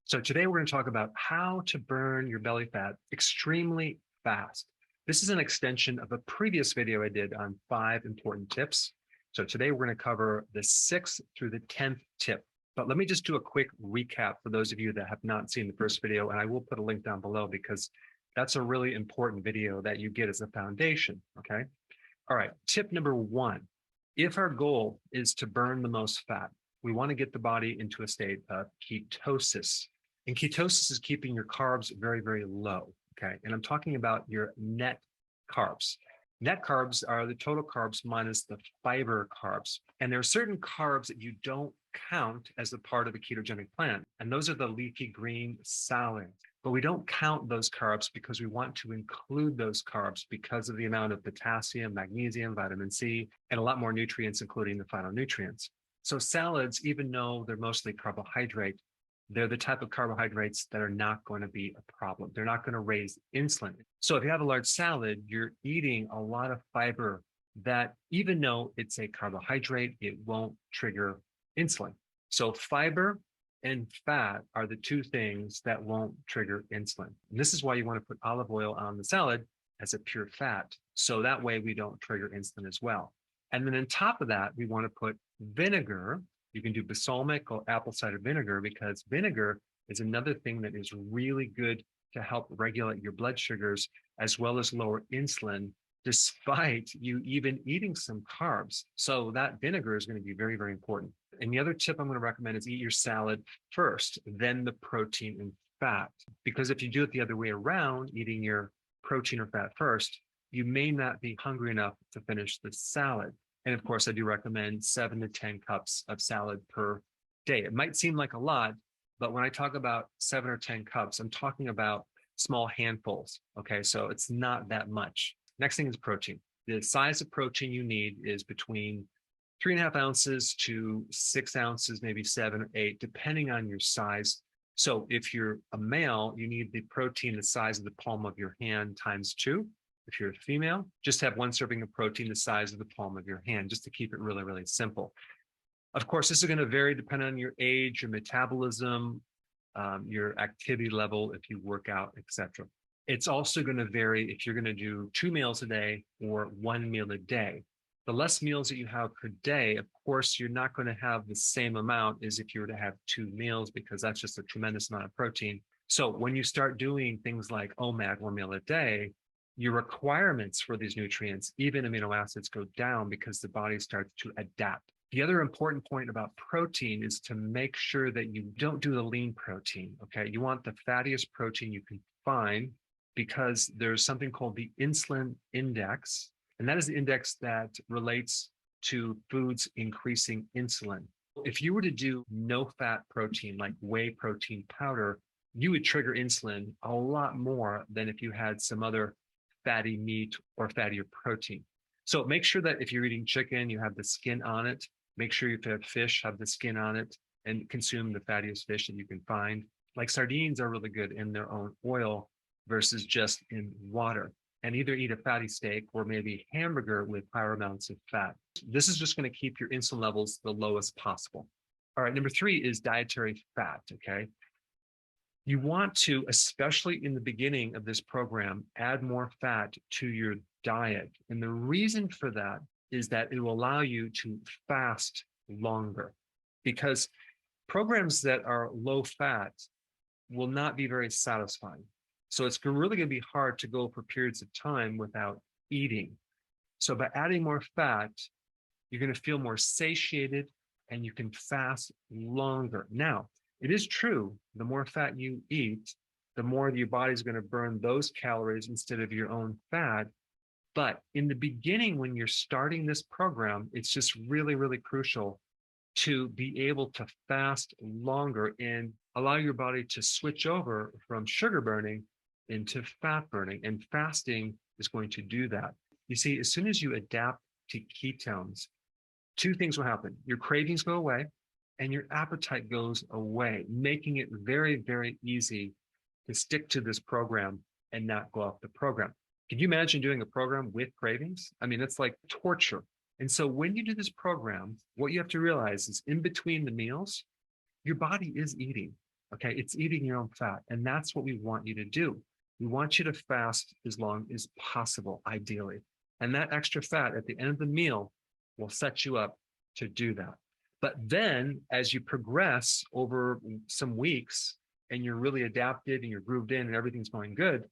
So today we're going to talk about how to burn your belly fat extremely fast. This is an extension of a previous video I did on 5 important tips. So today we're going to cover the 6th through the 10th tip. But let me just do a quick recap for those of you that have not seen the first video, and I will put a link down below because that's a really important video that you get as a foundation, okay? All right, tip number 1. If our goal is to burn the most fat, we want to get the body into a state of ketosis. And ketosis is keeping your carbs very, very low, okay? And I'm talking about your net carbs. Net carbs are the total carbs minus the fiber carbs. And there are certain carbs that you don't count as a part of a ketogenic plan. And those are the leafy green salads. But we don't count those carbs because we want to include those carbs because of the amount of potassium, magnesium, vitamin C, and a lot more nutrients, including the phytonutrients. So salads, even though they're mostly carbohydrate, they're the type of carbohydrates that are not going to be a problem. They're not going to raise insulin. So if you have a large salad, you're eating a lot of fiber that, even though it's a carbohydrate, it won't trigger insulin. So fiber and fat are the two things that won't trigger insulin. And this is why you want to put olive oil on the salad as a pure fat. So that way we don't trigger insulin as well. And then on top of that, we want to put vinegar. You can do balsamic or apple cider vinegar because vinegar is another thing that is really good to help regulate your blood sugars as well as lower insulin, despite you even eating some carbs. So that vinegar is going to be very, very important. And the other tip I'm going to recommend is eat your salad first, then the protein and fat. Because if you do it the other way around, eating your protein or fat first, you may not be hungry enough to finish the salad. And of course, I do recommend 7 to 10 cups of salad per day. It might seem like a lot, but when I talk about 7 or 10 cups, I'm talking about small handfuls. Okay, so it's not that much. Next thing is protein. The size of protein you need is between 3.5 ounces to 6 ounces, maybe 7 or 8, depending on your size. So if you're a male, you need the protein the size of the palm of your hand times 2. If you're a female, just have 1 serving of protein the size of the palm of your hand, just to keep it really, really simple. Of course, this is going to vary depending on your age, your metabolism, your activity level, if you work out, etc. It's also going to vary if you're going to do 2 meals a day or 1 meal a day. The less meals that you have per day, of course, you're not going to have the same amount as if you were to have 2 meals because that's just a tremendous amount of protein. So when you start doing things like OMAD, 1 meal a day, your requirements for these nutrients, even amino acids, go down because the body starts to adapt. The other important point about protein is to make sure that you don't do the lean protein, okay? You want the fattiest protein you can find because there's something called the insulin index, and that is the index that relates to foods increasing insulin. If you were to do no fat protein like whey protein powder, you would trigger insulin a lot more than if you had some other fatty meat or fattier protein. So make sure that if you're eating chicken, you have the skin on it. Make sure if you have fish, have the skin on it and consume the fattiest fish that you can find. Like sardines are really good in their own oil versus just in water. And either eat a fatty steak or maybe hamburger with higher amounts of fat. This is just going to keep your insulin levels the lowest possible. All right, number 3 is dietary fat, okay? You want to, especially in the beginning of this program, add more fat to your diet. And the reason for that is that it will allow you to fast longer because programs that are low fat will not be very satisfying. So it's really going to be hard to go for periods of time without eating. So by adding more fat, you're going to feel more satiated and you can fast longer. Now, it is true, the more fat you eat, the more your body's going to burn those calories instead of your own fat. But in the beginning, when you're starting this program, it's just really, really crucial to be able to fast longer and allow your body to switch over from sugar burning into fat burning. And fasting is going to do that. You see, as soon as you adapt to ketones, 2 things will happen. Your cravings go away and your appetite goes away, making it very, very easy to stick to this program and not go off the program. Can you imagine doing a program with cravings? I mean, it's like torture. And so when you do this program, what you have to realize is in between the meals, your body is eating. Okay, it's eating your own fat. And that's what we want you to do. We want you to fast as long as possible, ideally. And that extra fat at the end of the meal will set you up to do that. But then as you progress over some weeks and you're really adapted and you're grooved in and everything's going good,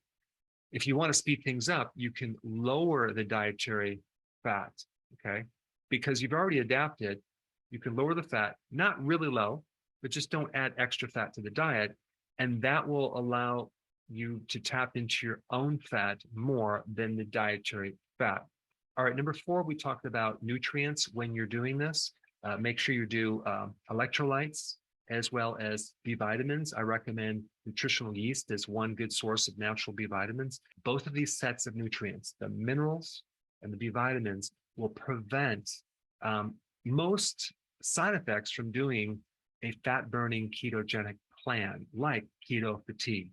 if you want to speed things up, you can lower the dietary fat, okay? Because you've already adapted, you can lower the fat, not really low, but just don't add extra fat to the diet. And that will allow you to tap into your own fat more than the dietary fat. All right, number 4, we talked about nutrients when you're doing this. Make sure you do electrolytes as well as B vitamins. I recommend nutritional yeast as one good source of natural B vitamins. Both of these sets of nutrients, the minerals and the B vitamins, will prevent most side effects from doing a fat burning ketogenic plan like keto fatigue,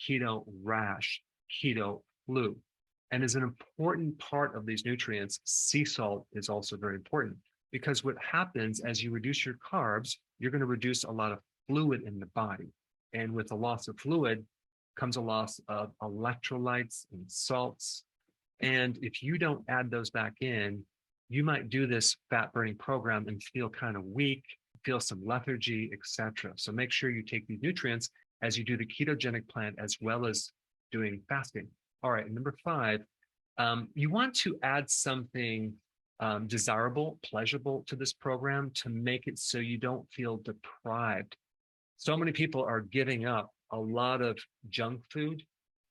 keto rash, keto flu. And as an important part of these nutrients, sea salt is also very important, because what happens as you reduce your carbs, you're going to reduce a lot of fluid in the body. And with the loss of fluid comes a loss of electrolytes and salts. And if you don't add those back in, you might do this fat burning program and feel kind of weak, feel some lethargy, etc. So make sure you take these nutrients as you do the ketogenic plan as well as doing fasting. All right, number 5, you want to add something desirable, pleasurable to this program to make it so you don't feel deprived. So many people are giving up a lot of junk food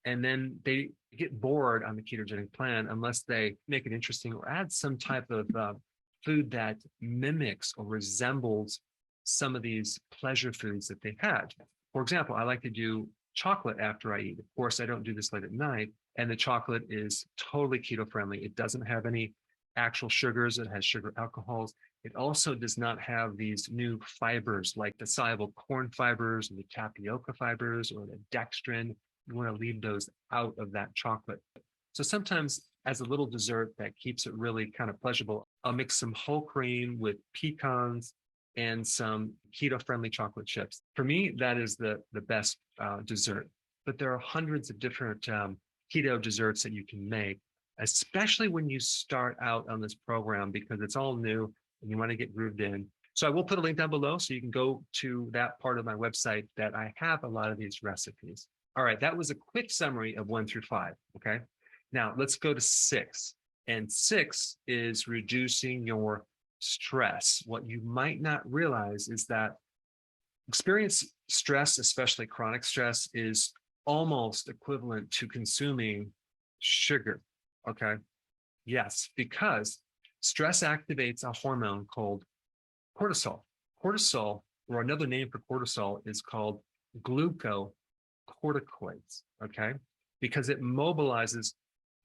and then they get bored on the ketogenic plan unless they make it interesting or add some type of food that mimics or resembles some of these pleasure foods that they had. For example, I like to do chocolate after I eat. Of course, I don't do this late at night, and the chocolate is totally keto friendly. It doesn't have any actual sugars. It has sugar alcohols. It also does not have these new fibers like the soluble corn fibers or the tapioca fibers or the dextrin. You want to leave those out of that chocolate. So sometimes as a little dessert that keeps it really kind of pleasurable, I'll mix some whole cream with pecans and some keto-friendly chocolate chips. For me, that is the best dessert. But there are hundreds of different keto desserts that you can make, especially when you start out on this program, because it's all new and you want to get grooved in. So I will put a link down below so you can go to that part of my website that I have a lot of these recipes. All right, that was a quick summary of 1 through 5, okay? Now let's go to 6. And 6 is reducing your stress. What you might not realize is that experience stress, especially chronic stress, is almost equivalent to consuming sugar, okay? Yes, because stress activates a hormone called cortisol. Cortisol, or another name for cortisol, is called glucocorticoids, okay? Because it mobilizes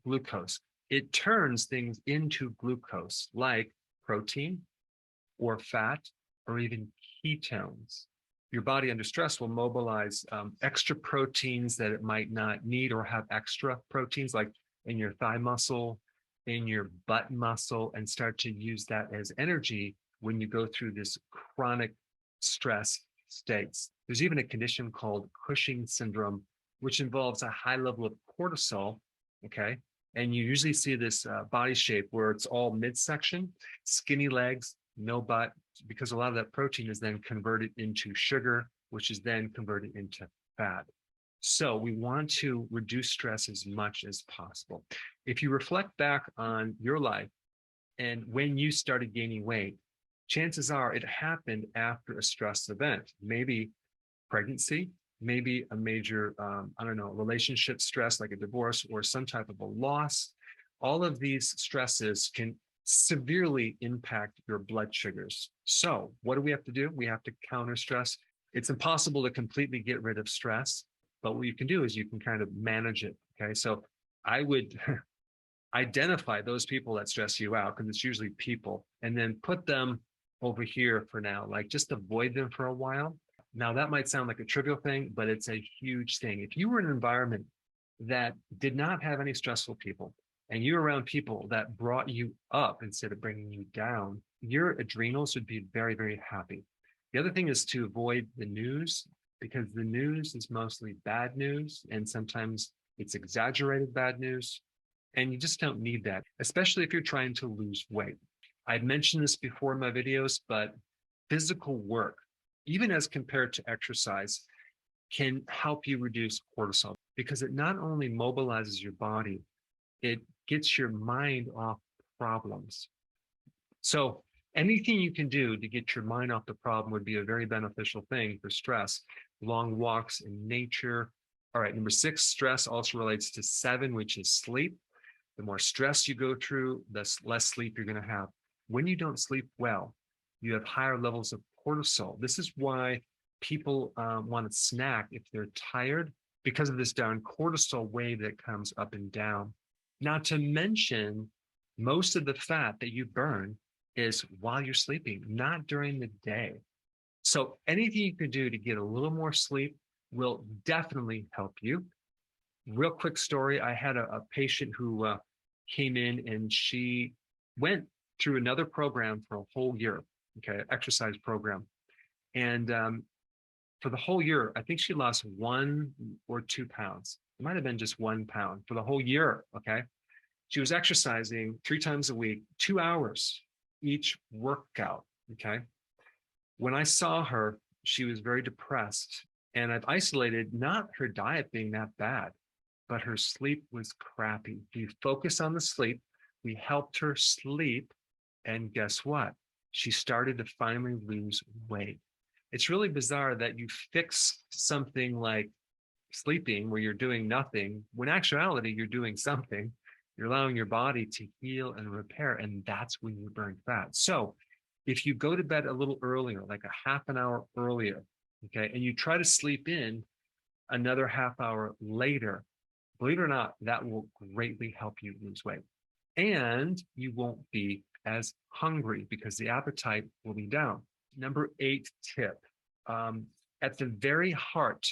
glucose. It turns things into glucose, like protein or fat or even ketones. Your body under stress will mobilize extra proteins that it might not need, or have extra proteins like in your thigh muscle, in your butt muscle, and start to use that as energy when you go through this chronic stress states. There's even a condition called Cushing syndrome, which involves a high level of cortisol, okay? And you usually see this body shape where it's all midsection, skinny legs, no butt, because a lot of that protein is then converted into sugar, which is then converted into fat. So we want to reduce stress as much as possible. If you reflect back on your life and when you started gaining weight, chances are it happened after a stress event, maybe pregnancy, maybe a major, I don't know, relationship stress like a divorce or some type of a loss. All of these stresses can severely impact your blood sugars. So what do we have to do? We have to counter stress. It's impossible to completely get rid of stress, but what you can do is you can kind of manage it, okay? So I would identify those people that stress you out, because it's usually people, and then put them over here for now, like just avoid them for a while. Now that might sound like a trivial thing, but it's a huge thing. If you were in an environment that did not have any stressful people, and you're around people that brought you up instead of bringing you down, your adrenals would be very, very happy. The other thing is to avoid the news because the news is mostly bad news, and sometimes it's exaggerated bad news. And you just don't need that, especially if you're trying to lose weight. I've mentioned this before in my videos, but physical work, even as compared to exercise, can help you reduce cortisol because it not only mobilizes your body, it gets your mind off problems. So anything you can do to get your mind off the problem would be a very beneficial thing for stress. Long walks in nature. All right, number 6, stress also relates to 7, which is sleep. The more stress you go through, the less sleep you're going to have. When you don't sleep well, you have higher levels of cortisol. This is why people want to snack if they're tired, because of this down cortisol wave that comes up and down. Not to mention, most of the fat that you burn is while you're sleeping, not during the day. So anything you can do to get a little more sleep will definitely help you. Real quick story. I had a patient who came in and she went through another program for a whole year, okay, exercise program. And for the whole year, I think she lost 1 or 2 pounds. It might have been just 1 pound for the whole year, okay? She was exercising 3 times a week, 2 hours each workout, okay? When I saw her, she was very depressed. And I've isolated not her diet being that bad, but her sleep was crappy. We focused on the sleep. We helped her sleep. And guess what? She started to finally lose weight. It's really bizarre that you fix something like sleeping where you're doing nothing, when actuality, you're doing something. You're allowing your body to heal and repair, and that's when you burn fat. So if you go to bed a little earlier, like a half an hour earlier, okay, and you try to sleep in another half hour later, believe it or not, that will greatly help you lose weight. And you won't be as hungry because the appetite will be down. Number 8 tip, at the very heart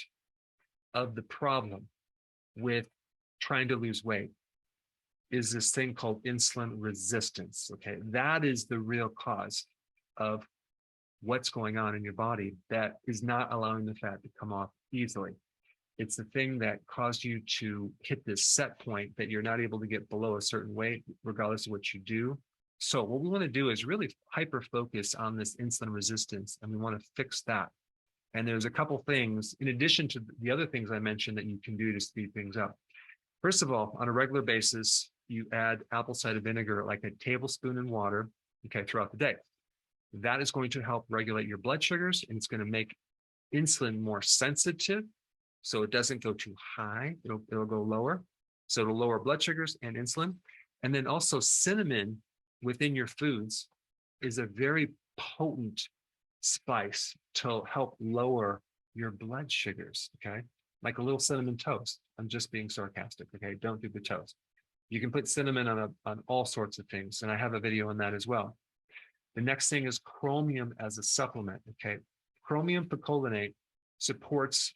of the problem with trying to lose weight is this thing called insulin resistance, okay? That is the real cause of what's going on in your body that is not allowing the fat to come off easily. It's the thing that caused you to hit this set point that you're not able to get below a certain weight, regardless of what you do. So what we want to do is really hyper focus on this insulin resistance, and we want to fix that. And there's a couple things, in addition to the other things I mentioned, that you can do to speed things up. First of all, on a regular basis, you add apple cider vinegar, like a tablespoon in water, okay, throughout the day. That is going to help regulate your blood sugars, and it's going to make insulin more sensitive, so it doesn't go too high. It'll go lower. So it'll lower blood sugars and insulin. And then also cinnamon within your foods is a very potent spice to help lower your blood sugars, okay? Like a little cinnamon toast. I'm just being sarcastic, okay? Don't do the toast. You can put cinnamon on all sorts of things, and I have a video on that as well. The next thing is chromium as a supplement, okay? Chromium picolinate supports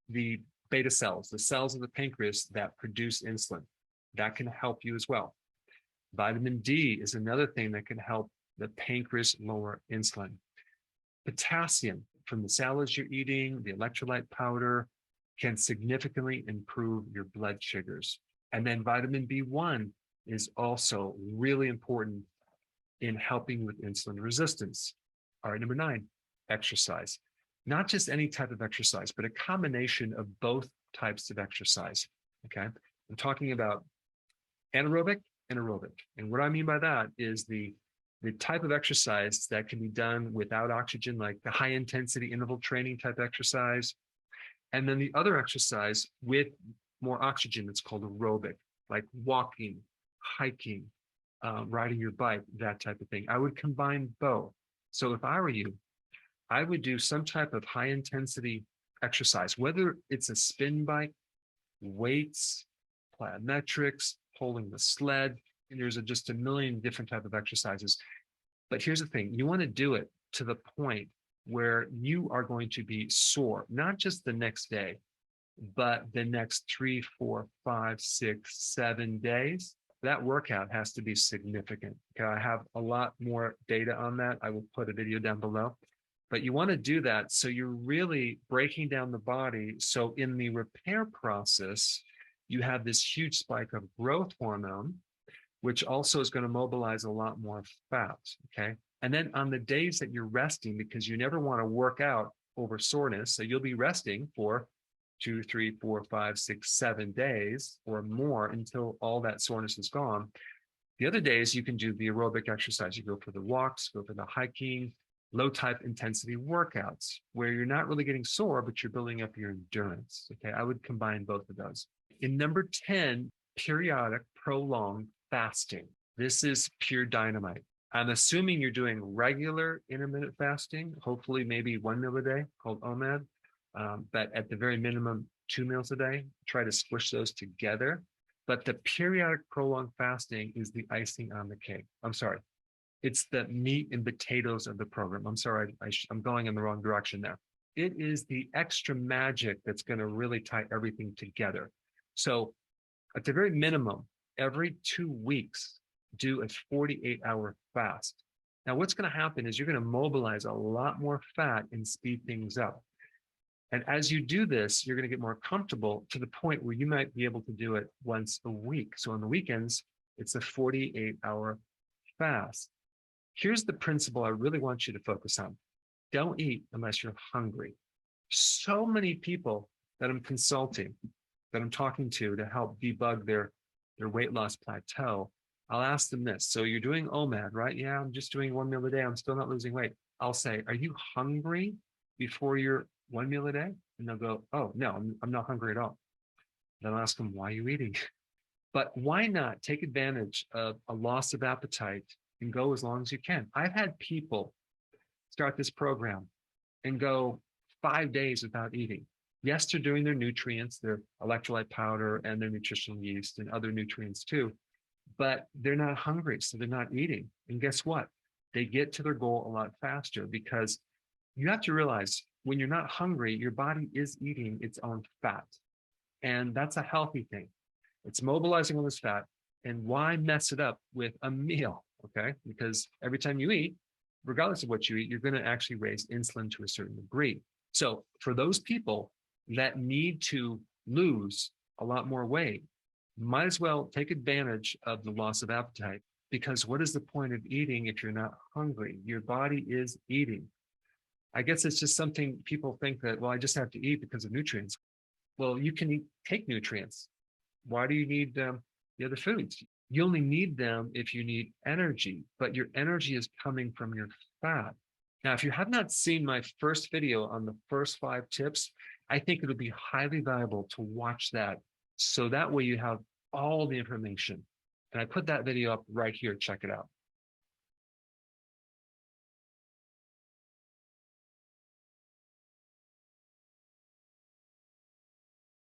the beta cells, the cells of the pancreas that produce insulin. That can help you as well. Vitamin D is another thing that can help the pancreas lower insulin. Potassium from the salads you're eating, the electrolyte powder, can significantly improve your blood sugars. And then vitamin B1 is also really important in helping with insulin resistance. All right, number 9, exercise. Not just any type of exercise, but a combination of both types of exercise, okay? I'm talking about anaerobic and aerobic. And what I mean by that is the type of exercise that can be done without oxygen, like the high intensity interval training type exercise. And then the other exercise with more oxygen, it's called aerobic, like walking, hiking, riding your bike, that type of thing. I would combine both. So if I were you, I would do some type of high intensity exercise, whether it's a spin bike, weights, plyometrics, pulling the sled, and there's just a million different type of exercises. But here's the thing, you want to do it to the point where you are going to be sore, not just the next day, but the next 3, 4, 5, 6, 7 days. That workout has to be significant. Okay, I have a lot more data on that. I will put a video down below. But you want to do that so you're really breaking down the body. So in the repair process, you have this huge spike of growth hormone, which also is going to mobilize a lot more fat. Okay. And then on the days that you're resting, because you never want to work out over soreness, so you'll be resting for 2, 3, 4, 5, 6, 7 days or more until all that soreness is gone. The other days you can do the aerobic exercise. You go for the walks, go for the hiking, low type intensity workouts where you're not really getting sore, but you're building up your endurance. Okay. I would combine both of those. In number 10, periodic prolonged fasting. This is pure dynamite. I'm assuming you're doing regular intermittent fasting, hopefully maybe 1 meal a day called OMAD, but at the very minimum, 2 meals a day. Try to squish those together. But the periodic prolonged fasting is the icing on the cake. I'm sorry. It's the meat and potatoes of the program. I'm sorry, I'm going in the wrong direction there. It is the extra magic that's going to really tie everything together. So at the very minimum, every 2 weeks, do a 48-hour fast. Now, what's going to happen is you're going to mobilize a lot more fat and speed things up. And as you do this, you're going to get more comfortable to the point where you might be able to do it once a week. So on the weekends, it's a 48-hour fast. Here's the principle I really want you to focus on. Don't eat unless you're hungry. So many people that I'm consulting, that I'm talking to help debug their weight loss plateau, I'll ask them this. So you're doing OMAD, right? Yeah, I'm just doing 1 meal a day. I'm still not losing weight. I'll say, are you hungry before your 1 meal a day? And they'll go, oh, no, I'm not hungry at all. Then I'll ask them, why are you eating? But why not take advantage of a loss of appetite and go as long as you can? I've had people start this program and go 5 days without eating. Yes, they're doing their nutrients, their electrolyte powder and their nutritional yeast and other nutrients too, but they're not hungry, so they're not eating. And guess what? They get to their goal a lot faster because you have to realize when you're not hungry, your body is eating its own fat. And that's a healthy thing. It's mobilizing all this fat. And why mess it up with a meal? Okay. Because every time you eat, regardless of what you eat, you're going to actually raise insulin to a certain degree. So for those people that need to lose a lot more weight, might as well take advantage of the loss of appetite, because what is the point of eating if you're not hungry? Your body is eating. I guess it's just something people think that, well, I just have to eat because of nutrients. Well, you can take nutrients. Why do you need the other foods? You only need them if you need energy, but your energy is coming from your fat. Now, if you have not seen my first video on the first 5 tips, I think it'll be highly valuable to watch that. So that way you have all the information. And I put that video up right here. Check it out.